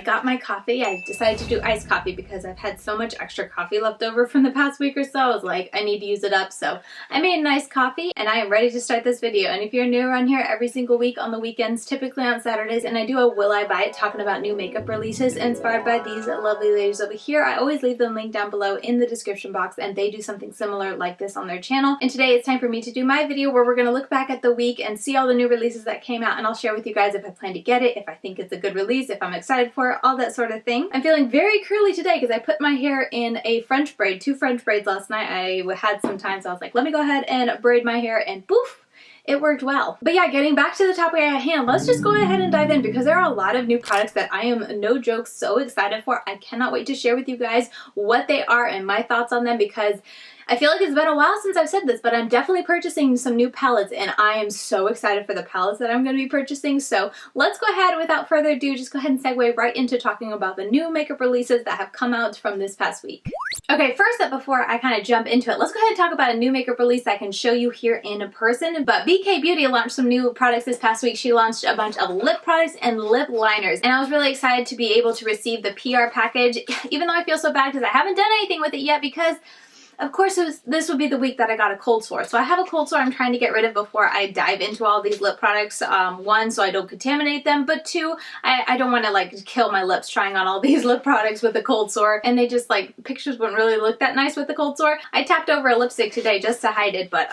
got my coffee. I decided to do iced coffee because I've had so much extra coffee left over from the past week or so. I was like, I need to use it up. So I made a nice coffee and I am ready to start this video. And if you're new around here, every single week on the weekends, typically on Saturdays, and I do a Will I Buy It talking about new makeup releases inspired by these lovely ladies over here. I always leave them linked down below in the description box, and they do something similar like this on their channel. And today it's time for me to do my video where we're going to look back at the week and see all the new releases that came out, and I'll share with you guys if I plan to get it, if I think it's a good release, if I'm excited for it, all that sort of thing. I'm feeling very curly today because I put my hair in a French braid, 2 French braids last night. I had some time, so I was like, let me go ahead and braid my hair, and poof, it worked well. But yeah, getting back to the topic at hand, let's just go ahead and dive in because there are a lot of new products that I am, no joke, so excited for. I cannot wait to share with you guys what they are and my thoughts on them because I feel like it's been a while since I've said this, but I'm definitely purchasing some new palettes and I am so excited for the palettes that I'm going to be purchasing. So let's go ahead, without further ado, just go ahead and segue right into talking about the new makeup releases that have come out from this past week. Okay, first up, before I kind of jump into it, let's go ahead and talk about a new makeup release I can show you here in person. But BK Beauty launched some new products this past week. She launched a bunch of lip products and lip liners, and I was really excited to be able to receive the PR package, even though I feel so bad because I haven't done anything with it yet because of course, this would be the week that I got a cold sore. So I have a cold sore I'm trying to get rid of before I dive into all these lip products. One, so I don't contaminate them, but two, I don't want to like kill my lips trying on all these lip products with a cold sore. And they just like, pictures wouldn't really look that nice with the cold sore. I tapped over a lipstick today just to hide it, but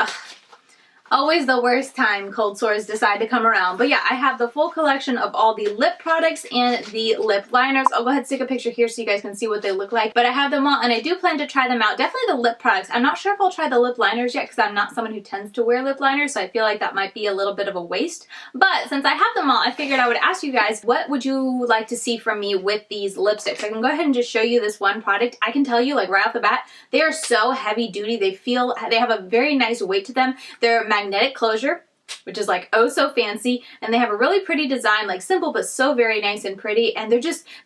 always the worst time cold sores decide to come around. But yeah, I have the full collection of all the lip products and the lip liners. I'll go ahead and stick a picture here so you guys can see what they look like. But I have them all and I do plan to try them out. Definitely the lip products. I'm not sure if I'll try the lip liners yet because I'm not someone who tends to wear lip liners, so I feel like that might be a little bit of a waste. But since I have them all, I figured I would ask you guys, what would you like to see from me with these lipsticks? I can go ahead and just show you this one product. I can tell you, like right off the bat, they are so heavy duty. They have a very nice weight to them. They're magnetic closure, which is like oh so fancy, and they have a really pretty design, like simple but so very nice and pretty, and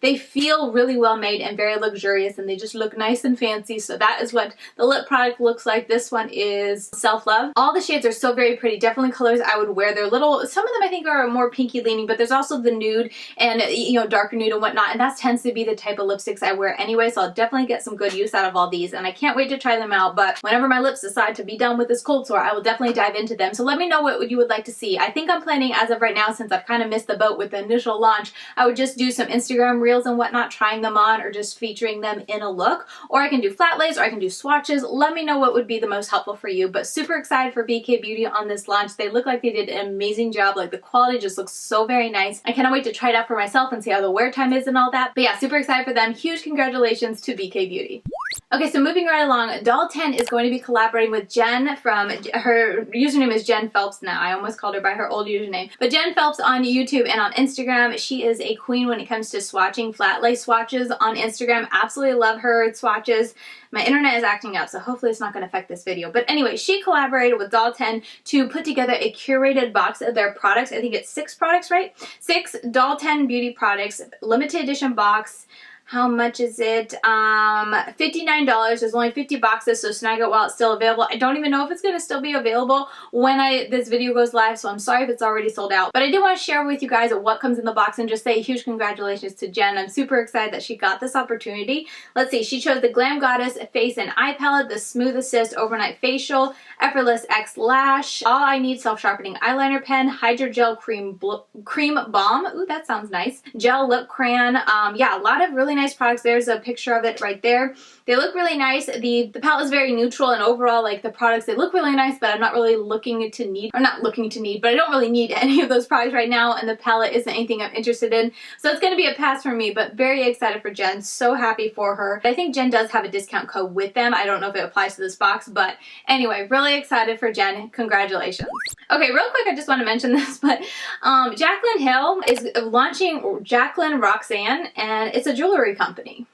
they feel really well made and very luxurious, and they just look nice and fancy. So that is what the lip product looks like. This one is Self Love. All the shades are so very pretty, definitely colors I would wear. They're little, some of them I think are more pinky leaning, but there's also the nude and, you know, darker nude and whatnot, and that tends to be the type of lipsticks I wear anyway, so I'll definitely get some good use out of all these, and I can't wait to try them out. But whenever my lips decide to be done with this cold sore, I will definitely dive into them. So let me know what you would like to see. I think I'm planning, as of right now, since I've kind of missed the boat with the initial launch, I would just do some Instagram reels and whatnot, trying them on or just featuring them in a look, or I can do flat lays, or I can do swatches. Let me know what would be the most helpful for you. But super excited for BK Beauty on this launch. They look like they did an amazing job. Like the quality just looks so very nice. I cannot wait to try it out for myself and see how the wear time is and all that. But yeah, super excited for them. Huge congratulations to BK Beauty. Okay, so moving right along, Doll 10 is going to be collaborating with Jen from, her username is Jen Phelps now. I almost called her by her old username. But Jen Phelps on YouTube and on Instagram. She is a queen when it comes to swatching, flat lay swatches on Instagram. Absolutely love her swatches. My internet is acting up, so hopefully it's not going to affect this video. But anyway, she collaborated with Doll 10 to put together a curated box of their products. I think it's 6 products, right? 6 Doll 10 beauty products, limited edition box. How much is it? $59. There's only 50 boxes, so snag it while it's still available. I don't even know if it's going to still be available when this video goes live, so I'm sorry if it's already sold out. But I did want to share with you guys what comes in the box and just say huge congratulations to Jen. I'm super excited that she got this opportunity. Let's see, she chose the Glam Goddess Face and Eye Palette, the Smooth Assist Overnight Facial, Effortless X Lash, All I Need Self-Sharpening Eyeliner Pen, Hydrogel Cream Balm. Ooh, that sounds nice. Gel Lip Crayon. Yeah, a lot of really nice products. There's a picture of it right there. They look really nice. The palette is very neutral, and overall, like the products, they look really nice, but I'm not really looking to need, or not looking to need, but I don't really need any of those products right now, and the palette isn't anything I'm interested in. So it's going to be a pass for me, but very excited for Jen. So happy for her. I think Jen does have a discount code with them. I don't know if it applies to this box, but anyway, really excited for Jen. Congratulations. Okay, real quick, I just want to mention this, but Jaclyn Hill is launching Jaclyn Roxanne, and it's a jewelry company.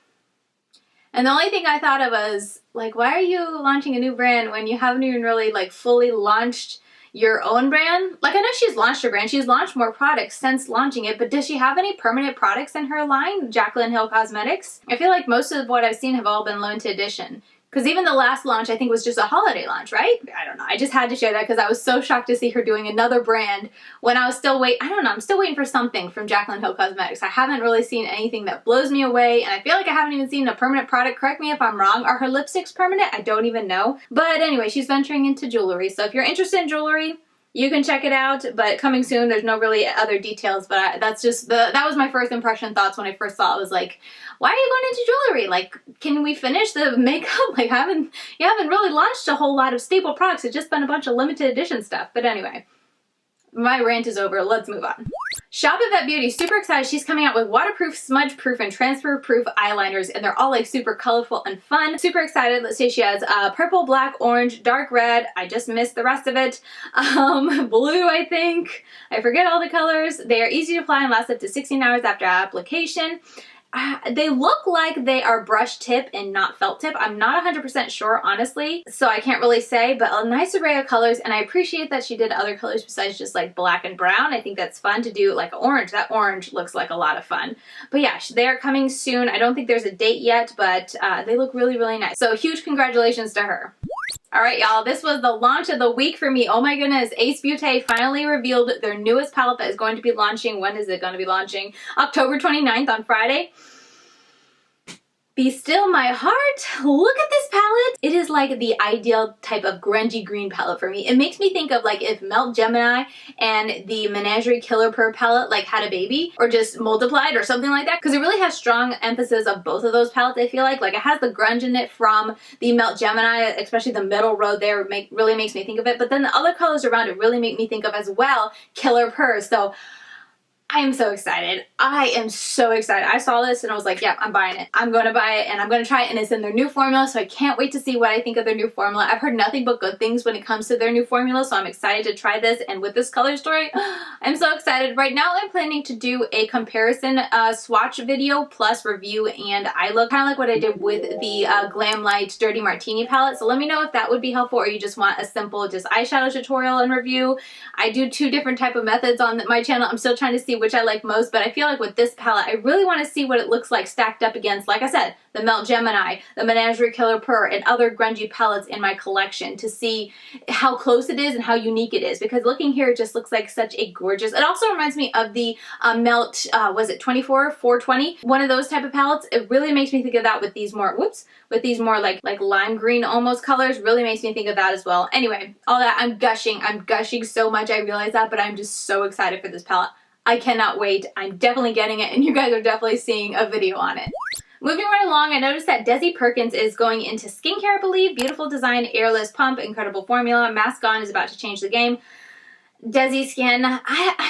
And the only thing I thought of was, like, why are you launching a new brand when you haven't even really, like, fully launched your own brand? Like, I know she's launched her brand. She's launched more products since launching it, but does she have any permanent products in her line, Jaclyn Hill Cosmetics? I feel like most of what I've seen have all been limited edition. Because even the last launch, I think, was just a holiday launch, right? I don't know. I just had to share that because I was so shocked to see her doing another brand when I was still I don't know. I'm still waiting for something from Jaclyn Cosmetics. I haven't really seen anything that blows me away, and I feel like I haven't even seen a permanent product. Correct me if I'm wrong. Are her lipsticks permanent? I don't even know. But anyway, she's venturing into jewelry. So if you're interested in jewelry, you can check it out, but coming soon. There's no really other details, but that's just that was my first impression thoughts when I first saw it. I was like, why are you going into jewelry? Like, can we finish the makeup? Like, you haven't really launched a whole lot of staple products. It's just been a bunch of limited edition stuff. But anyway, my rant is over. Let's move on. Shop Ivette Beauty, super excited. She's coming out with waterproof, smudge-proof, and transfer-proof eyeliners, and they're all like super colorful and fun. Super excited. Let's say she has purple, black, orange, dark red. I just missed the rest of it. Blue, I think. I forget all the colors. They are easy to apply and last up to 16 hours after application. They look like they are brush tip and not felt tip. I'm not 100% sure, honestly, so I can't really say, but a nice array of colors, and I appreciate that she did other colors besides just like black and brown. I think that's fun to do, like orange. That orange looks like a lot of fun. But yeah, they are coming soon. I don't think there's a date yet, but they look really, really nice. So huge congratulations to her. All right, y'all, this was the launch of the week for me. Oh my goodness, Beaute finally revealed their newest palette that is going to be launching. When is it going to be launching? October 29th on Friday. Be still my heart. Look at this palette. It is like the ideal type of grungy green palette for me. It makes me think of like if Melt Gemini and the Menagerie Killer Purr palette like had a baby or just multiplied or something like that, because it really has strong emphasis of both of those palettes. I feel like it has the grunge in it from the Melt Gemini, especially the middle row there really makes me think of it, but then the other colors around it really make me think of as well Killer Purr. So I am so excited. I am so excited. I saw this and I was like, yep, I'm buying it. I'm going to buy it and I'm going to try it, and it's in their new formula, so I can't wait to see what I think of their new formula. I've heard nothing but good things when it comes to their new formula, so I'm excited to try this. And with this color story, I'm so excited. Right now I'm planning to do a comparison swatch video plus review and eye look, kind of like what I did with the Glam Light Dirty Martini palette. So let me know if that would be helpful, or you just want a simple just eyeshadow tutorial and review. I do 2 different type of methods on my channel. I'm still trying to see which I like most, but I feel like with this palette, I really want to see what it looks like stacked up against, like I said, the Melt Gemini, the Menagerie Killer Purr, and other grungy palettes in my collection, to see how close it is and how unique it is, because looking here, it just looks like such a gorgeous, it also reminds me of the Melt, was it 420? One of those type of palettes. It really makes me think of that with these more, with these more like lime green almost colors. Really makes me think of that as well. Anyway, all that, I'm gushing so much, I realize that, but I'm just so excited for this palette. I cannot wait. I'm definitely getting it, and you guys are definitely seeing a video on it. Moving right along, I noticed that Desi Perkins is going into skincare, I believe. Beautiful design, airless pump, incredible formula. Mask On is about to change the game. Desi Skin. I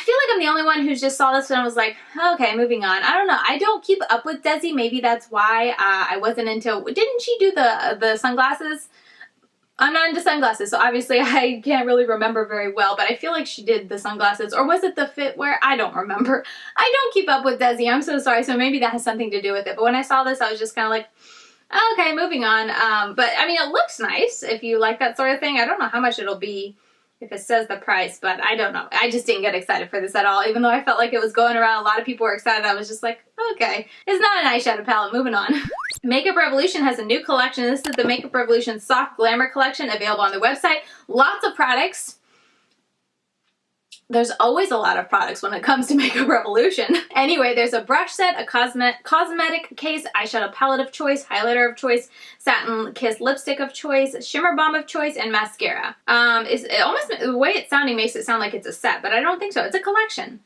feel like I'm the only one who's just saw this and I was like, okay, moving on. I don't know. I don't keep up with Desi. Maybe that's why I wasn't into... Didn't she do the sunglasses? I'm not into sunglasses, so obviously I can't really remember very well, but I feel like she did the sunglasses, or was it the fitwear? I don't remember. I don't keep up with Desi, I'm so sorry, so maybe that has something to do with it, but when I saw this, I was just kind of like, okay, moving on. But I mean, it looks nice if you like that sort of thing. I don't know how much it'll be if it says the price, but I don't know. I just didn't get excited for this at all, even though I felt like it was going around. A lot of people were excited. I was just like, okay. It's not an eyeshadow palette. Moving on. Makeup Revolution has a new collection. This is the Makeup Revolution Soft Glamour Collection, available on their website. Lots of products. There's always a lot of products when it comes to Makeup Revolution. Anyway, there's a brush set, a cosmetic case, eyeshadow palette of choice, highlighter of choice, satin kiss lipstick of choice, shimmer balm of choice, and mascara. The way it's sounding makes it sound like it's a set, but I don't think so. It's a collection.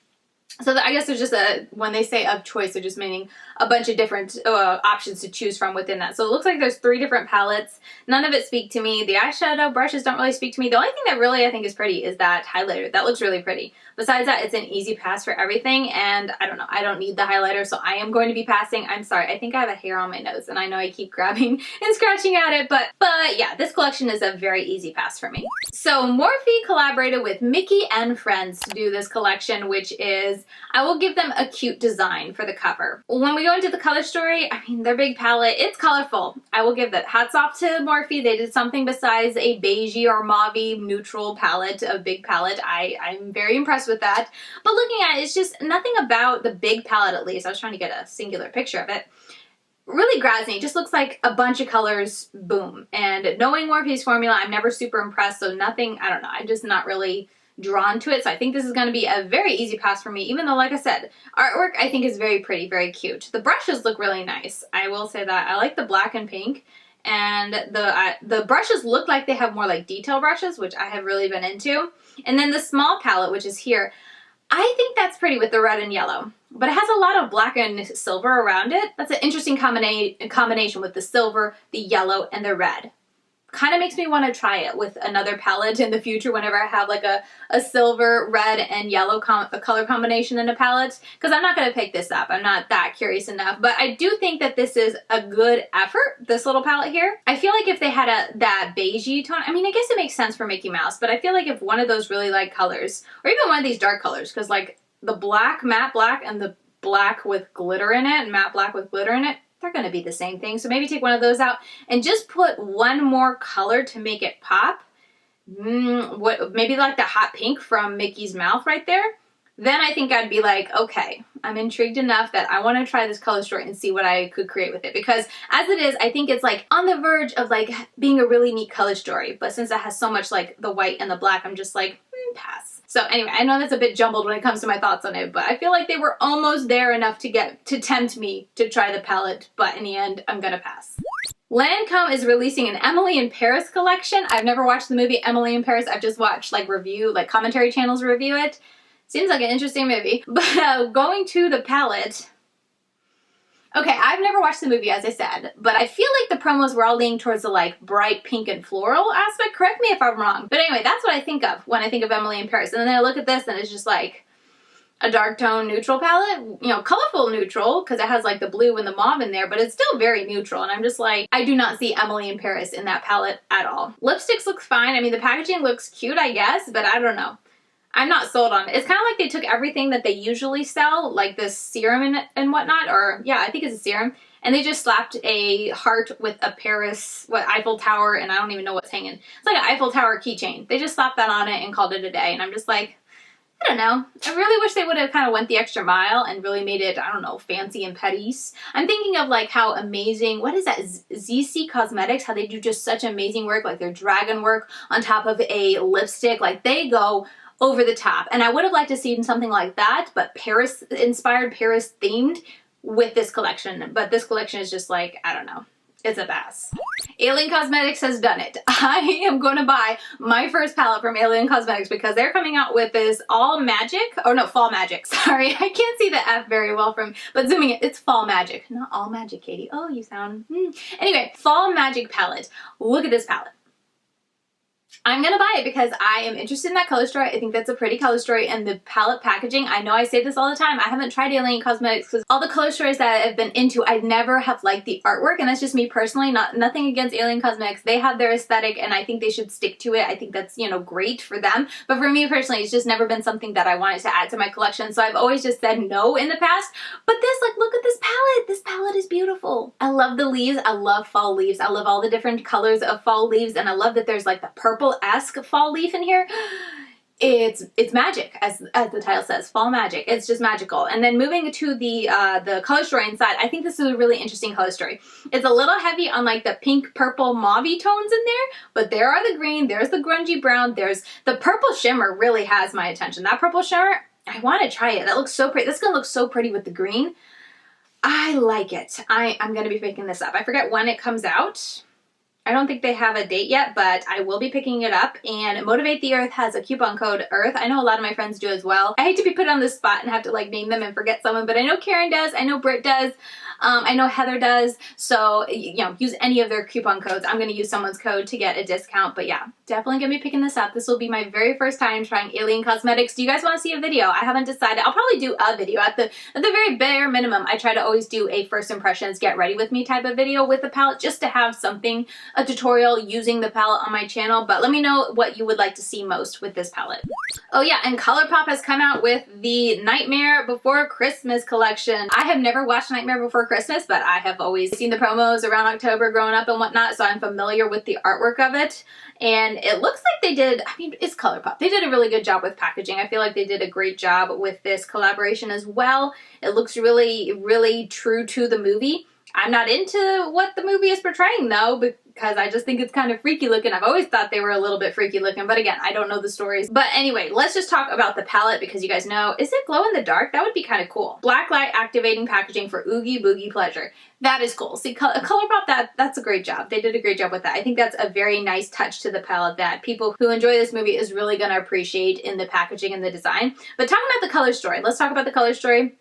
So I guess there's just when they say of choice, they're just meaning a bunch of different options to choose from within that. So it looks like there's 3 different palettes. None of it speak to me. The eyeshadow brushes don't really speak to me. The only thing that really I think is pretty is that highlighter. That looks really pretty. Besides that, it's an easy pass for everything, and I don't know. I don't need the highlighter, so I am going to be passing. I'm sorry. I think I have a hair on my nose, and I know I keep grabbing and scratching at it, but yeah, this collection is a very easy pass for me. So Morphe collaborated with Mickey and Friends to do this collection, which is, I will give them a cute design for the cover. When we go into the color story, I mean, their big palette, it's colorful. I will give that. Hats off to Morphe. They did something besides a beigey or mauve neutral palette, a big palette. I'm very impressed with that. But looking at it, it's just nothing about the big palette, at least. I was trying to get a singular picture of it. really grabs me. It just looks like a bunch of colors, boom. And knowing Morphe's formula, I'm never super impressed, so nothing, I don't know, I'm just not really drawn to it. So I think this is going to be a very easy pass for me, even though, like I said, artwork I think is very pretty, very cute. The brushes look really nice. I will say that. I like the black and pink. And the brushes look like they have more like detail brushes, which I have really been into. And then the small palette, which is here, I think that's pretty with the red and yellow. But it has a lot of black and silver around it. That's an interesting combination with the silver, the yellow, and the red. Kind of makes me want to try it with another palette in the future whenever I have like a silver, red, and yellow color combination in a palette. Because I'm not going to pick this up. I'm not that curious enough. But I do think that this is a good effort, this little palette here. I feel like if they had that beigey tone, I mean, I guess it makes sense for Mickey Mouse. But I feel like if one of those really light colors, or even one of these dark colors, because like the black, matte black, and the black with glitter in it, and matte black with glitter in it, they're going to be the same thing. So maybe take one of those out and just put one more color to make it pop. Maybe like the hot pink from Mickey's mouth right there. Then I think I'd be like, okay, I'm intrigued enough that I want to try this color story and see what I could create with it. Because as it is, I think it's like on the verge of like being a really neat color story. But since it has so much like the white and the black, I'm just like, pass. So anyway, I know that's a bit jumbled when it comes to my thoughts on it, but I feel like they were almost there enough to tempt me to try the palette, but in the end, I'm gonna pass. Lancôme is releasing an Emily in Paris collection. I've never watched the movie Emily in Paris. I've just watched like commentary channels review it. Seems like an interesting movie. But going to the palette, okay, I've never watched the movie, as I said, but I feel like the promos were all leaning towards the like bright pink and floral aspect. Correct me if I'm wrong. But anyway, that's what I think of when I think of Emily in Paris. And then I look at this and it's just like a dark tone neutral palette, you know, colorful neutral, because it has like the blue and the mauve in there, but it's still very neutral. And I'm just like, I do not see Emily in Paris in that palette at all. Lipsticks look fine. I mean, the packaging looks cute, I guess, but I don't know. I'm not sold on it. It's kind of like they took everything that they usually sell, like this serum and whatnot, or yeah, I think it's a serum, and they just slapped a heart with a Paris, Eiffel Tower, and I don't even know what's hanging. It's like an Eiffel Tower keychain. They just slapped that on it and called it a day, and I'm just like, I don't know. I really wish they would have kind of went the extra mile and really made it, I don't know, fancy and petite. I'm thinking of like how amazing, what is that, Desi Cosmetics, how they do just such amazing work, like their dragon work on top of a lipstick, like they go over the top. And I would have liked to see something like that, but Paris inspired, Paris themed with this collection. But this collection is just like, I don't know. It's a pass. Alien Cosmetics has done it. I am going to buy my first palette from Alien Cosmetics because they're coming out with this Fall Magic. Sorry, I can't see the F very well but zooming in, it's Fall Magic. Not All Magic, Katie. Oh, you sound... Anyway, Fall Magic palette. Look at this palette. I'm going to buy it because I am interested in that color story. I think that's a pretty color story, and the palette packaging, I know I say this all the time, I haven't tried Alien Cosmetics because all the color stories that I've been into, I never have liked the artwork, and that's just me personally, nothing against Alien Cosmetics. They have their aesthetic, and I think they should stick to it. I think that's, you know, great for them, but for me personally, it's just never been something that I wanted to add to my collection, so I've always just said no in the past, but this, like, look at this palette. This palette is beautiful. I love the leaves. I love fall leaves. I love all the different colors of fall leaves, and I love that there's like the purple-esque fall leaf in here. It's magic, as the title says, Fall Magic. It's just magical. And then moving to the color story inside, I think this is a really interesting color story. It's a little heavy on like the pink, purple, mauve-y tones in there, but there are the green, there's the grungy brown, there's the purple shimmer really has my attention. That purple shimmer, I want to try it. That looks so pretty. This is going to look so pretty with the green. I like it. I'm going to be picking this up. I forget when it comes out. I don't think they have a date yet, but I will be picking it up. And Motivate the Earth has a coupon code EARTH. I know a lot of my friends do as well. I hate to be put on the spot and have to like name them and forget someone, but I know Karen does. I know Britt does. I know Heather does. So, you know, use any of their coupon codes. I'm going to use someone's code to get a discount. But yeah, definitely going to be picking this up. This will be my very first time trying Alien Cosmetics. Do you guys want to see a video? I haven't decided. I'll probably do a video. At the very bare minimum, I try to always do a first impressions, get ready with me type of video with the palette just to have something, a tutorial using the palette on my channel. But let me know what you would like to see most with this palette. Oh yeah, and Colourpop has come out with the Nightmare Before Christmas collection. I have never watched Nightmare Before Christmas, but I have always seen the promos around October growing up and whatnot, so I'm familiar with the artwork of it. And it looks like they did, I mean, it's Colourpop. They did a really good job with packaging. I feel like they did a great job with this collaboration as well. It looks really, really true to the movie. I'm not into what the movie is portraying though, because I just think it's kind of freaky looking. I've always thought they were a little bit freaky looking, but again, I don't know the stories. But anyway, let's just talk about the palette because you guys know, is it glow in the dark? That would be kind of cool. Black light activating packaging for Oogie Boogie pleasure. That is cool. See, Colourpop, that's a great job. They did a great job with that. I think that's a very nice touch to the palette that people who enjoy this movie is really going to appreciate in the packaging and the design. But talking about the color story, let's talk about the color story.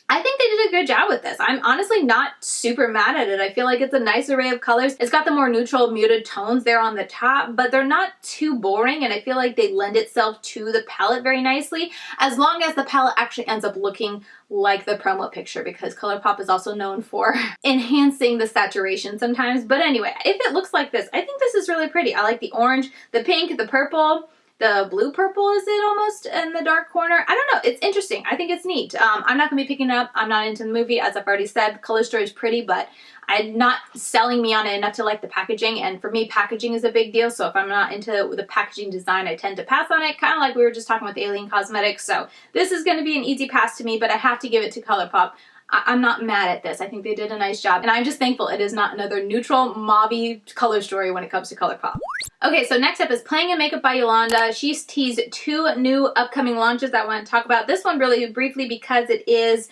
I think they did a good job with this. I'm honestly not super mad at it. I feel like it's a nice array of colors. It's got the more neutral, muted tones there on the top, but they're not too boring, and I feel like they lend itself to the palette very nicely, as long as the palette actually ends up looking like the promo picture, because Colourpop is also known for enhancing the saturation sometimes. But anyway, if it looks like this, I think this is really pretty. I like the orange, the pink, the purple. The blue purple, is it almost in the dark corner? I don't know. It's interesting. I think it's neat. I'm not going to be picking it up. I'm not into the movie. As I've already said, color story is pretty, but I'm not selling me on it enough to like the packaging. And for me, packaging is a big deal. So if I'm not into the packaging design, I tend to pass on it. Kind of like we were just talking with Milani Cosmetics. So this is going to be an easy pass to me, but I have to give it to Colourpop. I'm not mad at this. I think they did a nice job. And I'm just thankful it is not another neutral, mauve-y color story when it comes to Colourpop. Okay, so next up is Playing in Makeup by Yolanda. She's teased 2 new upcoming launches that I want to talk about. This one really briefly because it is,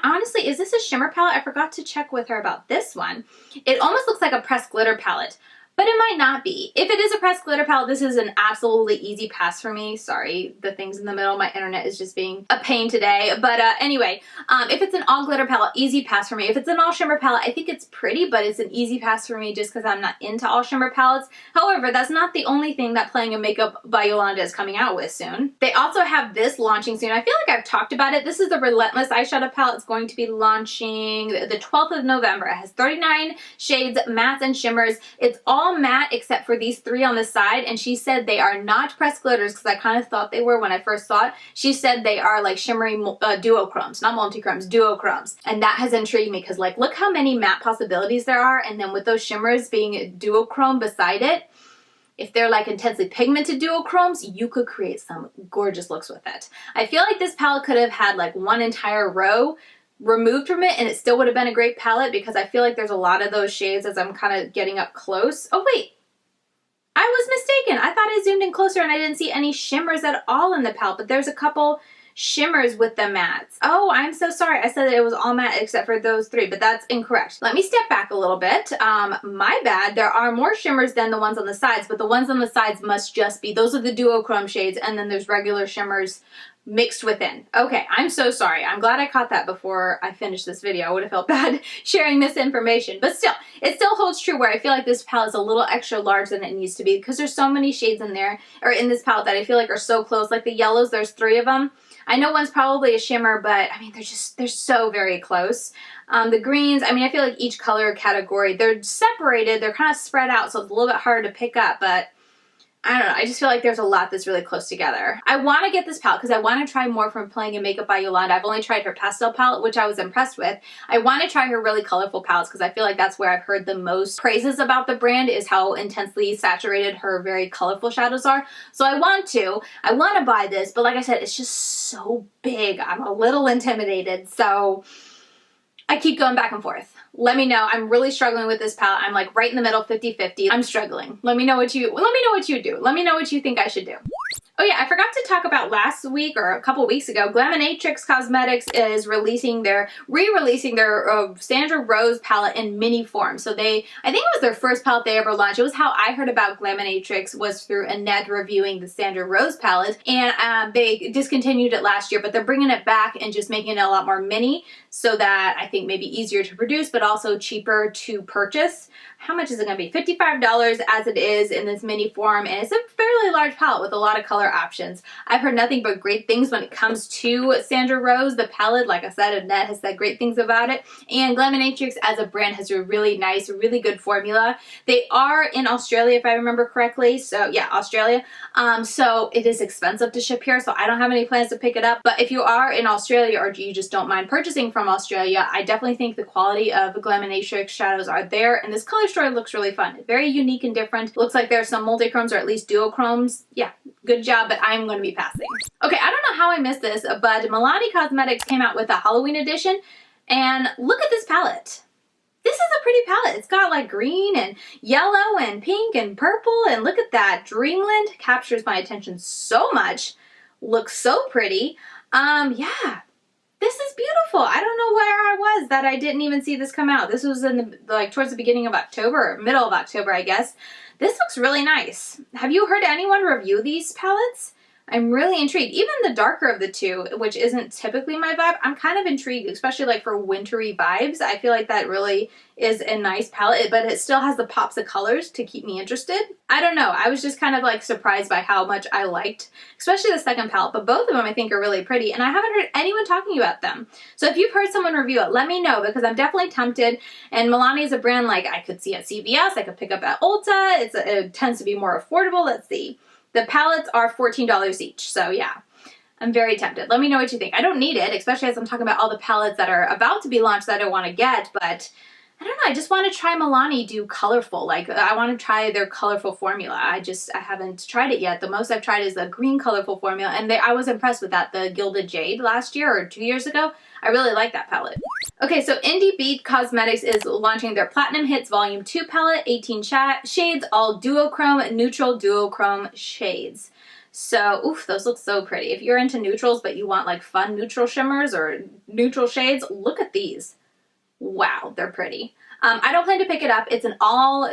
honestly, is this a shimmer palette? I forgot to check with her about this one. It almost looks like a pressed glitter palette, but it might not be. If it is a pressed glitter palette, this is an absolutely easy pass for me. Sorry, the things in the middle. My internet is just being a pain today. But anyway, if it's an all glitter palette, easy pass for me. If it's an all shimmer palette, I think it's pretty, but it's an easy pass for me just because I'm not into all shimmer palettes. However, that's not the only thing that Playing in Makeup by Yolanda is coming out with soon. They also have this launching soon. I feel like I've talked about it. This is the Relentless eyeshadow palette. It's going to be launching the 12th of November. It has 39 shades, mattes, and shimmers. It's all matte except for these 3 on the side, and she said they are not pressed glitters because I kind of thought they were when I first saw it. She said they are like shimmery duochromes, not multichromes, duochromes, and that has intrigued me because like look how many matte possibilities there are, and then with those shimmers being duochrome beside it, if they're like intensely pigmented duochromes, you could create some gorgeous looks with it. I feel like this palette could have had like one entire row removed from it and it still would have been a great palette because I feel like there's a lot of those shades as I'm kind of getting up close. Oh wait, I was mistaken. I thought I zoomed in closer and I didn't see any shimmers at all in the palette, but there's a couple shimmers with the mattes. Oh, I'm so sorry. I said that it was all matte except for those 3, but that's incorrect. Let me step back a little bit. My bad. There are more shimmers than the ones on the sides, but the ones on the sides must just be, those are the duochrome shades, and then there's regular shimmers mixed within. Okay, I'm so sorry. I'm glad I caught that before I finished this video. I would have felt bad sharing this information, but still, it still holds true where I feel like this palette is a little extra large than it needs to be because there's so many shades in there, or in this palette, that I feel like are so close. Like the yellows, there's 3 of them. I know one's probably a shimmer, but I mean, they're so very close. The greens, I mean, I feel like each color category, they're separated, they're kind of spread out, so it's a little bit harder to pick up, but I don't know. I just feel like there's a lot that's really close together. I want to get this palette because I want to try more from Playing in Makeup by Yolanda. I've only tried her pastel palette, which I was impressed with. I want to try her really colorful palettes because I feel like that's where I've heard the most praises about the brand, is how intensely saturated her very colorful shadows are. So I want to buy this, but like I said, it's just so big. I'm a little intimidated, so I keep going back and forth. Let me know. I'm really struggling with this palette. I'm like right in the middle, 50-50. I'm struggling. Let me know what you do. Let me know what you think I should do. Oh yeah, I forgot to talk about last week or a couple weeks ago. Glaminatrix Cosmetics is re-releasing their Sandra Rose palette in mini form. So I think it was their first palette they ever launched. It was how I heard about Glaminatrix, was through Annette reviewing the Sandra Rose palette, and they discontinued it last year, but they're bringing it back and just making it a lot more mini, so that I think maybe easier to produce, but also cheaper to purchase. How much is it going to be? $55 as it is in this mini form, and it's a fairly large palette with a lot of color options. I've heard nothing but great things when it comes to Sandra Rose, the palette. Like I said, Annette has said great things about it, and Glaminatrix as a brand has a really nice, really good formula. They are in Australia, if I remember correctly, so yeah, Australia. So it is expensive to ship here, so I don't have any plans to pick it up, but if you are in Australia or you just don't mind purchasing from Australia, I definitely think the quality of the Glaminatrix shadows are there, and this color story looks really fun. Very unique and different. Looks like there's some multichromes or at least duochromes. Yeah, good job, but I'm going to be passing. Okay, I don't know how I missed this, but Milani Cosmetics came out with a Halloween edition, and look at this palette. pretty palette. It's got like green and yellow and pink and purple, and look at that. Dreamland captures my attention so much. Looks so pretty. Yeah. This is beautiful. I don't know where I was that I didn't even see this come out. This was in the, like, towards the beginning of October, middle of October, I guess. This looks really nice. Have you heard anyone review these palettes? I'm really intrigued. Even the darker of the two, which isn't typically my vibe, I'm kind of intrigued, especially like for wintry vibes. I feel like that really is a nice palette, but it still has the pops of colors to keep me interested. I don't know. I was just kind of like surprised by how much I liked, especially the second palette, but both of them I think are really pretty, and I haven't heard anyone talking about them. So if you've heard someone review it, let me know, because I'm definitely tempted. And Milani is a brand like I could see at CVS, I could pick up at Ulta. It tends to be more affordable. Let's see. The palettes are $14 each, so yeah. I'm very tempted. Let me know what you think. I don't need it, especially as I'm talking about all the palettes that are about to be launched that I want to get, but I don't know, I just want to try Milani do colorful. Like, I want to try their colorful formula. I haven't tried it yet. The most I've tried is the green colorful formula, and I was impressed with that, the Gilded Jade last year or 2 years ago. I really like that palette. Okay, so Beaute Cosmetics is launching their Platinum Hits Volume 2 palette, 18 shades, all duochrome, neutral duochrome shades. So, oof, those look so pretty. If you're into neutrals but you want like fun neutral shimmers or neutral shades, look at these. Wow, they're pretty. I don't plan to pick it up. It's an all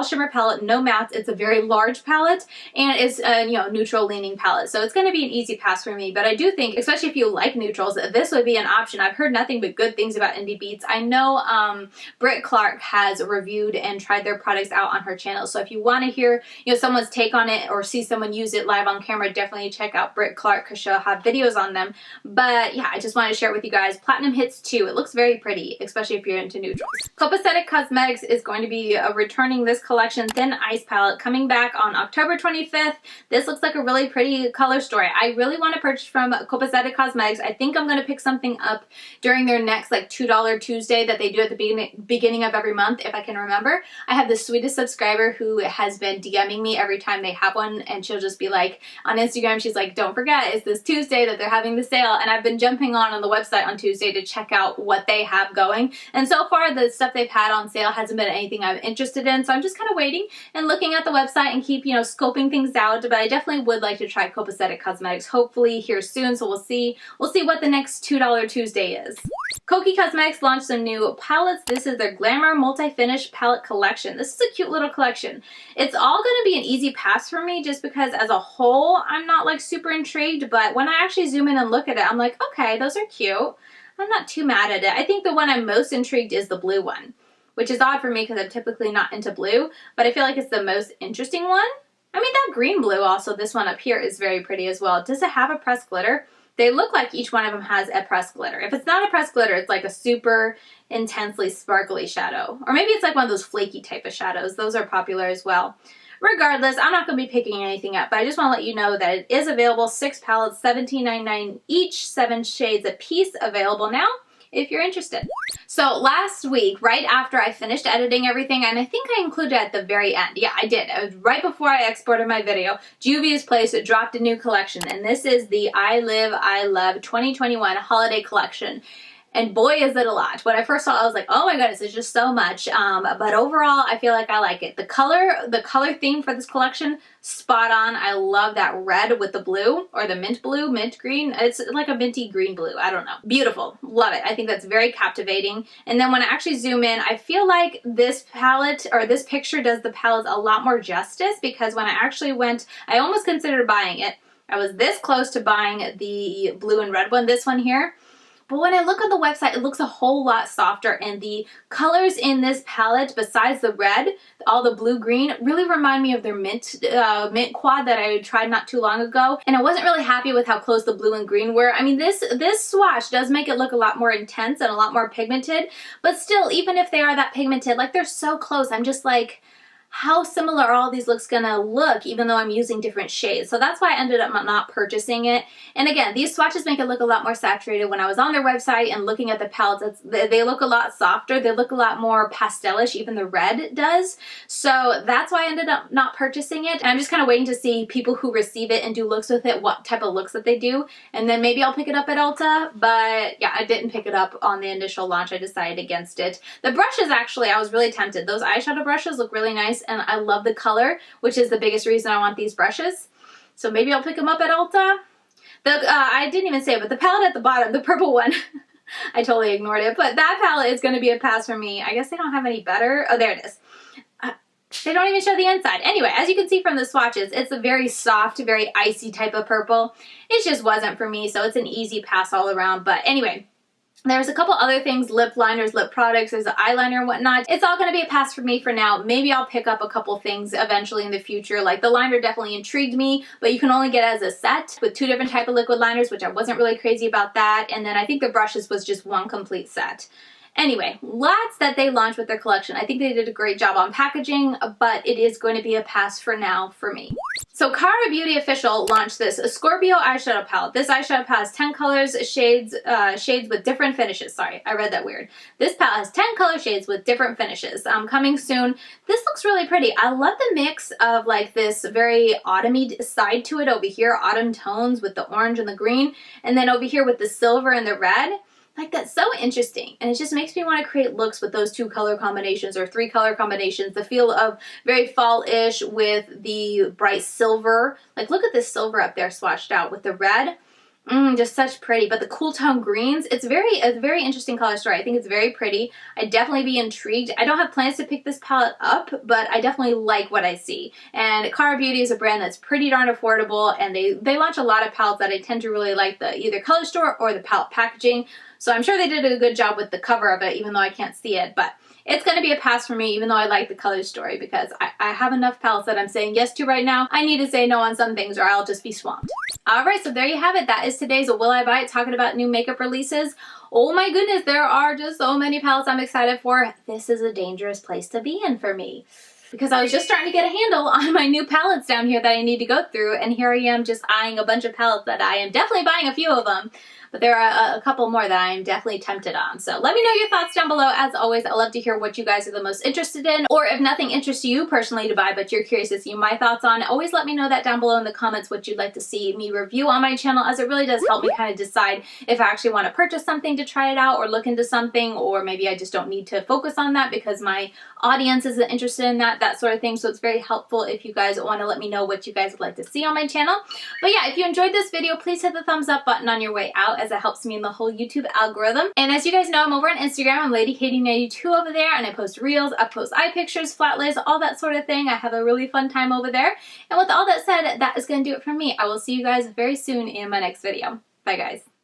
shimmer palette, no mattes. It's a very large palette, and it's a, neutral leaning palette. So it's going to be an easy pass for me, but I do think, especially if you like neutrals, this would be an option. I've heard nothing but good things about Indie Beats. I know Britt Clark has reviewed and tried their products out on her channel. So if you want to hear, someone's take on it or see someone use it live on camera, definitely check out Britt Clark, because she'll have videos on them. But yeah, I just wanted to share it with you guys. Platinum Hits 2. It looks very pretty, especially if you're into neutrals. Copacetic Cosmetics is going to be returning this collection Thin Ice palette, coming back on October 25th. This looks like a really pretty color story. I really want to purchase from Copacetic Cosmetics. I think I'm going to pick something up during their next like $2 Tuesday that they do at the beginning of every month, if I can remember. I have the sweetest subscriber who has been DMing me every time they have one, and she'll just be like, on Instagram, she's like, don't forget, it's this Tuesday that they're having the sale. And I've been jumping on the website on Tuesday to check out what they have going. And so far, the stuff they've had on sale hasn't been anything I'm interested in, so I'm just kind of waiting and looking at the website and keep, scoping things out. But I definitely would like to try Copacetic Cosmetics, hopefully here soon, so we'll see what the next $2 Tuesday is. Kiko Cosmetics launched some new palettes. This is their Glamour Multi-Finish Palette Collection. This is a cute little collection. It's all going to be an easy pass for me, just because as a whole, I'm not like super intrigued, but when I actually zoom in and look at it, I'm like, okay, those are cute. I'm not too mad at it. I think the one I'm most intrigued is the blue one, which is odd for me because I'm typically not into blue, but I feel like it's the most interesting one. I mean, that green blue also, this one up here, is very pretty as well. Does it have a pressed glitter? They look like each one of them has a pressed glitter. If it's not a pressed glitter, it's like a super intensely sparkly shadow. Or maybe it's like one of those flaky type of shadows. Those are popular as well. Regardless, I'm not going to be picking anything up, but I just want to let you know that it is available. 6 palettes, $17.99 each, 7 shades a piece, available now if you're interested. So last week, right after I finished editing everything, and I think I included it at the very end. Yeah, I did. It was right before I exported my video. Juvia's Place dropped a new collection, and this is the I Live, I Love 2021 Holiday Collection. And boy, is it a lot. When I first saw it, I was like, oh my goodness, it's just so much. But overall, I feel like I like it. The color theme for this collection, spot on. I love that red with the blue, or the mint blue, mint green. It's like a minty green blue. I don't know. Beautiful. Love it. I think that's very captivating. And then when I actually zoom in, I feel like this palette, or this picture, does the palette a lot more justice, because when I actually went, I almost considered buying it. I was this close to buying the blue and red one, this one here. But when I look on the website, it looks a whole lot softer, and the colors in this palette, besides the red, all the blue-green, really remind me of their mint quad that I tried not too long ago, and I wasn't really happy with how close the blue and green were. I mean, this swatch does make it look a lot more intense and a lot more pigmented, but still, even if they are that pigmented, like, they're so close, I'm just like, how similar are all these looks gonna look even though I'm using different shades. So that's why I ended up not purchasing it. And again, these swatches make it look a lot more saturated. When I was on their website and looking at the palettes, they look a lot softer. They look a lot more pastelish, even the red does. So that's why I ended up not purchasing it. And I'm just kind of waiting to see people who receive it and do looks with it, what type of looks that they do. And then maybe I'll pick it up at Ulta. But yeah, I didn't pick it up on the initial launch. I decided against it. The brushes, actually, I was really tempted. Those eyeshadow brushes look really nice. And I love the color, which is the biggest reason I want these brushes. So maybe I'll pick them up at Ulta. I didn't even say it, but the palette at the bottom, the purple one, I totally ignored it, but that palette is going to be a pass for me. I guess they don't have any better. Oh, there it is. They don't even show the inside. Anyway, as you can see from the swatches, it's a very soft, very icy type of purple. It just wasn't for me, so it's an easy pass all around. But anyway, there's a couple other things, lip liners, lip products, there's an eyeliner and whatnot. It's all going to be a pass for me for now. Maybe I'll pick up a couple things eventually in the future. Like the liner definitely intrigued me, but you can only get it as a set with 2 different type of liquid liners, which I wasn't really crazy about that. And then I think the brushes was just one complete set. Anyway, lots that they launched with their collection. I think they did a great job on packaging, but it is going to be a pass for now for me. So Cara Beauty Official launched this Scorpio eyeshadow palette. This eyeshadow palette has 10 colors, shades with different finishes. Sorry, I read that weird. This palette has 10 color shades with different finishes. Coming soon. This looks really pretty. I love the mix of like this very autumny side to it over here, autumn tones with the orange and the green, and then over here with the silver and the red. Like, that's so interesting, and it just makes me want to create looks with those 2 color combinations or 3 color combinations. The feel of very fall-ish with the bright silver. Like, look at this silver up there swatched out with the red. Just such pretty. But the cool tone greens, it's a very interesting color story. I think it's very pretty. I'd definitely be intrigued. I don't have plans to pick this palette up, but I definitely like what I see. And Cara Beauty is a brand that's pretty darn affordable, and they launch a lot of palettes that I tend to really like, the either color store or the palette packaging. So I'm sure they did a good job with the cover of it, even though I can't see it. But it's going to be a pass for me, even though I like the color story, because I have enough palettes that I'm saying yes to right now. I need to say no on some things or I'll just be swamped. Alright, so there you have it. That is today's Will I Buy It, talking about new makeup releases. Oh my goodness, there are just so many palettes I'm excited for. This is a dangerous place to be in for me, because I was just starting to get a handle on my new palettes down here that I need to go through, and here I am just eyeing a bunch of palettes that I am definitely buying a few of them. But there are a couple more that I'm definitely tempted on. So let me know your thoughts down below. As always, I love to hear what you guys are the most interested in, or if nothing interests you personally to buy, but you're curious to see my thoughts on, always let me know that down below in the comments what you'd like to see me review on my channel, as it really does help me kind of decide if I actually want to purchase something to try it out or look into something, or maybe I just don't need to focus on that because my audience isn't interested in that sort of thing. So it's very helpful if you guys want to let me know what you guys would like to see on my channel. But yeah, if you enjoyed this video, please hit the thumbs up button on your way out, as it helps me in the whole YouTube algorithm. And as you guys know, I'm over on Instagram. I'm LadyKatie92 over there, and I post reels, I post eye pictures, flat lays, all that sort of thing. I have a really fun time over there. And with all that said, that is going to do it for me. I will see you guys very soon in my next video. Bye guys.